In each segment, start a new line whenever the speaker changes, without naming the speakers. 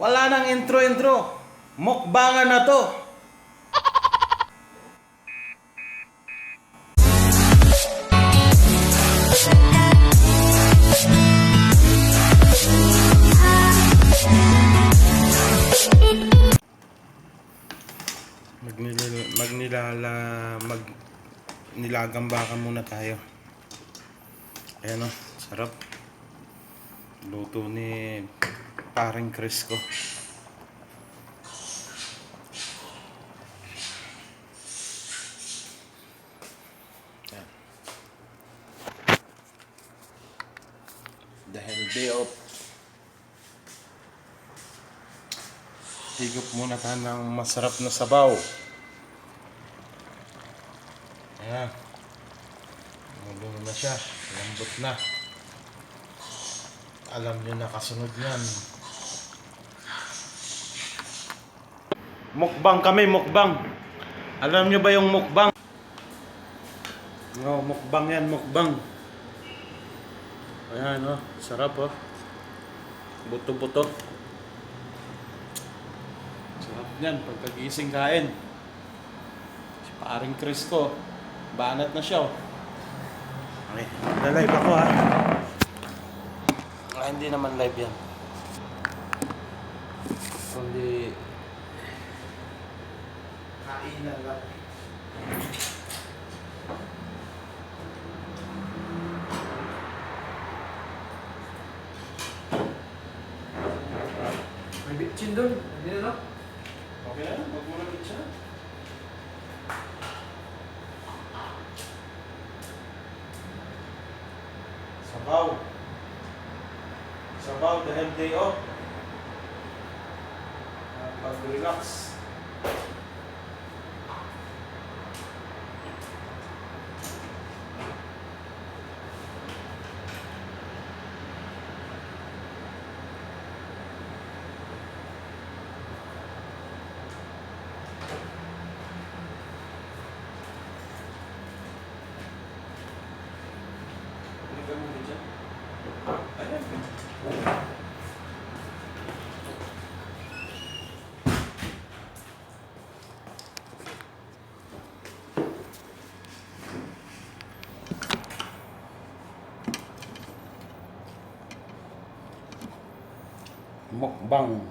Wala nang intro-intro. Mukbangan na to. Nilagambakan muna tayo. Ayan o, sarap. Luto ni paring Chris ko. Ayan. Dahil day off, higop muna tayo ng masarap na sabaw. Ayan. Maluno na siya. Lambot na. Alam nyo na kasunod yan. Mukbang kami, mukbang. Alam nyo ba yung mukbang? No, mukbang yan, mukbang. Ayan, oh. Sarap, oh. Buto-buto. Sarap yan, pagkagising kain. Si paring Chris ko, banat na siya, oh. Okay, na-live ako, ha. Hindi naman live yan. Kundi kainan lang.
May bitchin doon. Hindi na, no?
Okay na, wag mo na bitsa. Sabaw. Sabaw dahil day off. Pag-relax. Mukbang.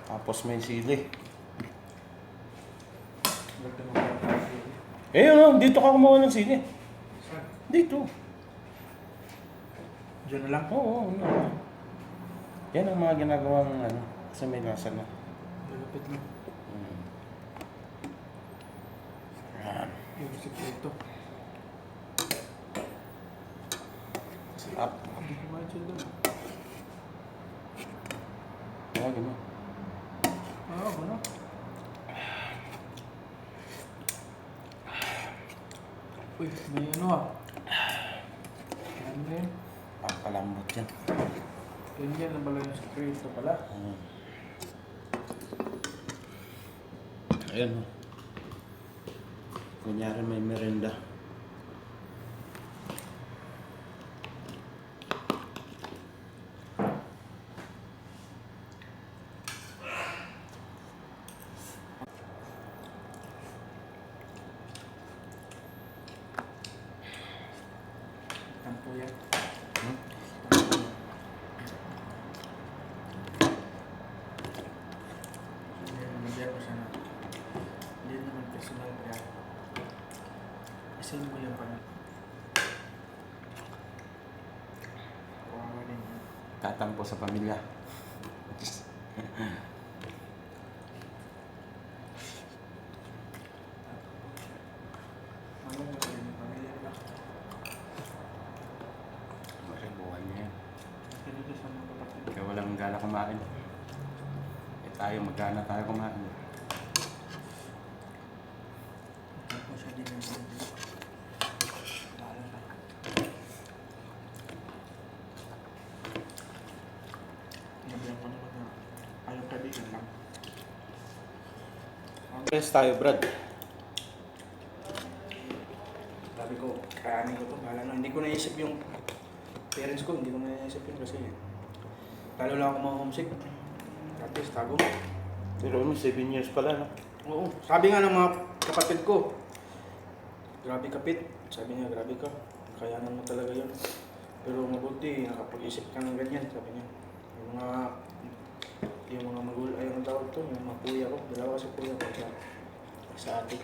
Tapos may sili. Dito ka kumuha ng sili.
Saan?
Dito.
Diyan na lang.
Oo, ano. Yan ang mga ginagawang ano, kasi may lasa na.
Malapit na.
Yan.
Yung sikreto.
Sarap.
Hindi ko ma-chill doon.
Tawagin mo.
Oo, ano? Uy, may ano ah. Ano ba yun?
Pampalambot yan.
Ganyan na pala yung sikreto pala.
Ayan o. Kunyari may merenda.
Tampo yan. Hindi naman diyan ko sana. Hindi naman personal kaya. Isin mo yan pala. Kawawa din yan.
Tatampo sa pamilya.
Ano mo rin yung pamilya nila?
Kasi buhay niya yan.
Ganito sa mga kapatid.
Kaya walang gana kumain. Eh tayo, magana tayo kumain.
Ako siya din ang sinabi. Bahala ka. Nabiyan ko naman na ayaw kaibigan lang.
Yes tayo, Brad.
Sabi ko, kayanin ko to. Bahala na. Hindi ko naisip yung parents ko, hindi ko naisip yun kasi lalo lang ako ma-homesick. At least, tago.
Pero 7 years pala, no?
Oo. Sabi nga ng mga kapatid ko, grabe kapit. Sabi niya, grabe ka. Kayanan mo talaga yun. Pero mabuti, nakapag-isip ka ng ganyan, sabi niya. Yung mga ay ang tawag to, yung mga kuya ko. Dalawa kasi kuya ko sa ate.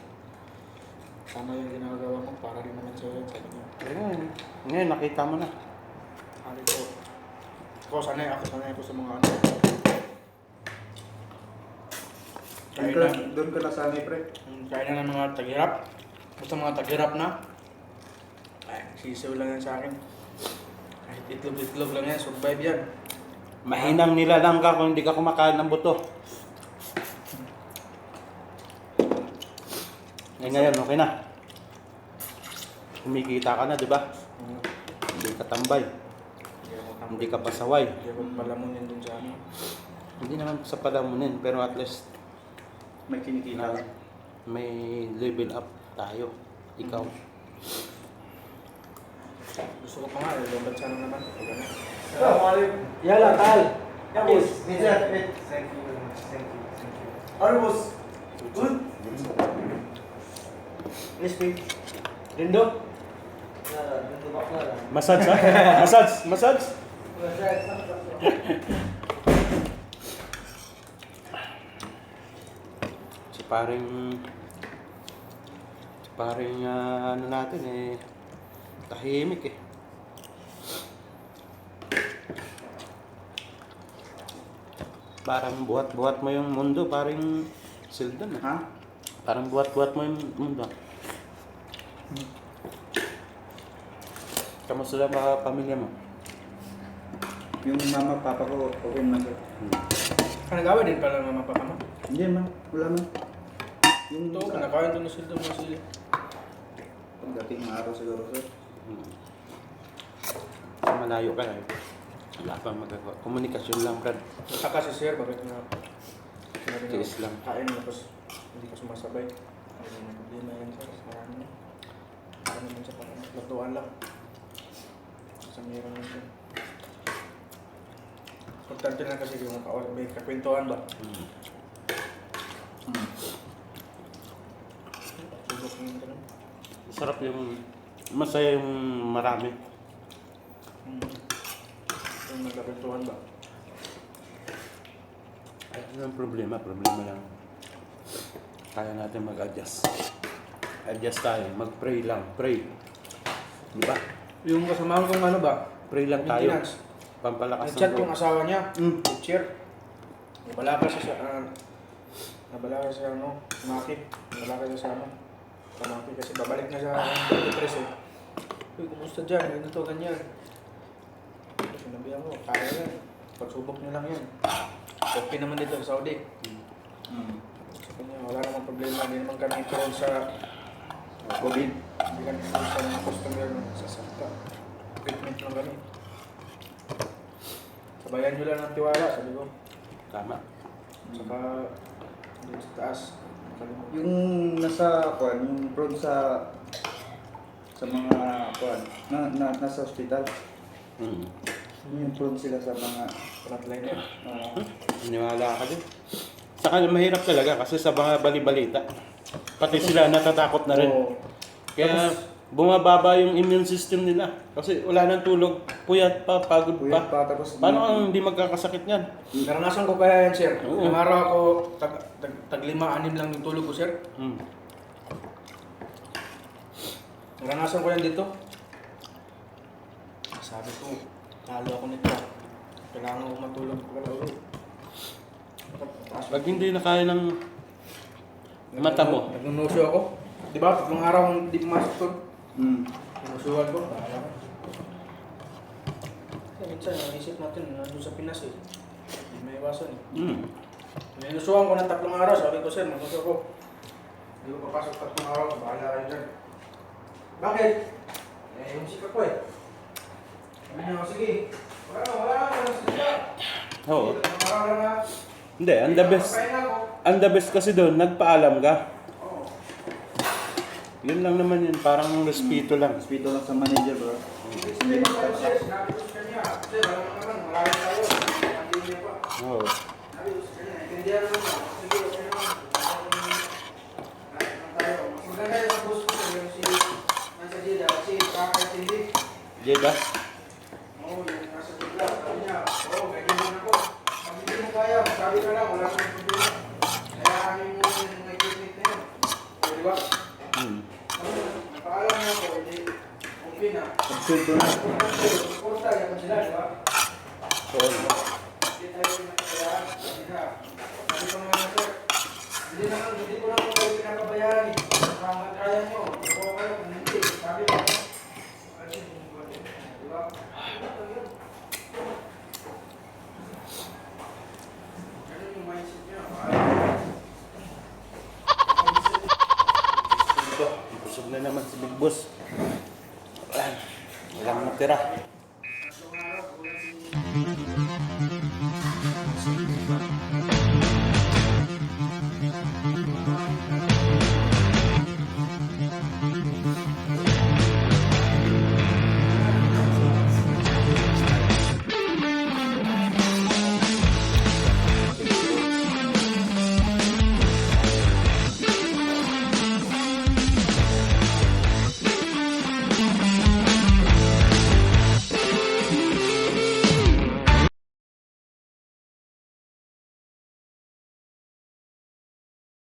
Tama yung ginagawa mo, para rin naman sa'yo, sabi niya.
Ngayon, nakita mo na.
Sabi ko, sanay ako sa mga ano.
Doon ka nasanay, pre.
Kaya na ng mga taghirap. Basta mga taghirap na. Ay, sisiw lang yan sa akin. Kahit itlog-itlog lang yan, survive yan.
Mahinang nilalang ka kung hindi ka kumakain ng buto. Eh ngayon, okay na. Kumikita ka na, di ba? Hindi ka tambay. Hindi ka pasaway.
Hindi ako palamunin dun sa ano.
Hindi naman sa palamunin, pero at least
May kinikita
na
ka.
may level up tayo. Ikaw.
Gusto ko pa nga, lumbat sana naman. Pag ano.
Yala, tal.
Boss.
Thank you very much. Thank you. Ano, boss? Good? Yes, babe. Lindo? Lindo ba ka lang?
Massage, ha? Massage. Si paring ano natin tahimik eh. Parang buhat-buhat mo yung mundo, parang Sheldon
Ha?
Parang buhat-buhat mo yung mundo. Kamusta lang mga pamilya mo?
Yung mama, papa ko, okay naman, sir.
Nag-away din pala ng mga papa mo.
Hindi, man. Wala man. Yung
Ito, kinakain doon na sila ng mga sili.
pagdating ng araw siguro, sir.
Malayo ka na. Wala pang magagawa. Komunikasyon lang, Brad.
Saka si sir, bakit na sinabi na
Tiis lang.
kain tapos hindi ka sumasabay. Ay, may problema yan sir. Marami na. Para naman sa lutuan lang. Sa meron lang sir. Importante lang kasi yung may kakwentuhan ba? Subok yung ganun.
Sarap yung masaya yung marami.
Yung nagkakwentuhan ba?
Ano ang problema? Problema lang. Kaya natin mag-adjust. Adjust tayo. Mag-pray lang. Pray. Di ba?
Yung kasama kong ano ba?
Pray lang tayo.
Maintenance.
Pampalakas
Nag-chat
ng
yung asawa niya.
Mm.
Teacher. Nabala ka siya sa ano, Maki. Nabala ka siya sa ano. Maki kasi babalik na sa depress eh. Uy, kumusta dyan? Ganito, ganyan. Sinabihan mo, kaya yan. Pagsubok niyo lang yan. Okay naman dito sa Saudi. Sabi niya, wala namang problema. Hindi naman kami prone sa COVID. Hindi kami prone sa mga customer sa sakta. Treatment lang kami. Sabayan nyo lang ng tiwala, sabi ko.
Tama.
Saka, dito sa taas.
Yung nasa, yung prone sa mga, nasa hospital. Yung prone sila sa mga,
Frontliner.
Iniwala ka din. Saka mahirap talaga kasi sa mga balibalita. Pati sila natatakot na rin.
Oo.
Kaya bumababa yung immune system nila. Kasi wala nang tulog. Puyat pa, pagod
puyat
pa.
pa, tapos
Paano ang hindi magkakasakit yan?
Naranasan ko kaya yan, sir.
Oo.
Yung araw ako, tag 5-6 lang yung tulog ko, sir. Naranasan ko yan dito. Sabi ko, talo ako nito. Kailangan ko matulog ko pala ulit.
Pag hindi na kaya ng mata mo.
Nagnunusyo ako. Di ba? Tatlong araw hindi pumasok to.
Mm.
Sinusuhan ko. Bahala ko. Kasi minsan, naisip natin, nandun sa Pinas eh. Hindi may iwasan eh. Sinusuhan ko ng 3 araw. Sabi ko, sir, magnuso ko. Hindi ko papasok 3 araw. Bahala kayo dyan. Bakit? Eh, yung sika ko eh. Sabi niya, sige. Wala.
Oo.
Araw lang ha.
Hindi, ang the best.
Papahinga ko.
Ang the best kasi doon, nagpaalam ka.
Oo.
Yun lang naman yun, parang respeto lang.
Respeto lang sa manager, bro.
Hindi pa tayo, sir. Sinabi ko sa kanya. Sir, alam mo naman, marami tayo. Hindi niya pa.
Oo.
Sabi ko sa kanya, naintindihan naman niya. Sige, okay naman. Tayo. Mas maganda yung sa boss ko, sir, yung si nasa Jeddah. Kasi kakatindi.
Jeddah?
Oo, yung nasa Jeddah. Sabi niya, oo, ganyan din ako. Sabi hindi mo kaya, sabi ka lang, wala kang problema. Kaya kami mo yung mga equipment na yun. Di ba? Napaalam na ako, hindi okay na.
Absurdo na.
Suporta, yaman sila, di ba?
Oo.
Hindi tayo pinakabayaan. Sabi na, sabi ko naman, sir, hindi ko naman kayo pinakabayaan eh. Kaya nyo, o kayo kung hindi. Sabi ko, di ba? Ganun yung mindset nyo.
Ito, busog na naman si Big Boss. Walang natira.
Tatlong araw, kulang si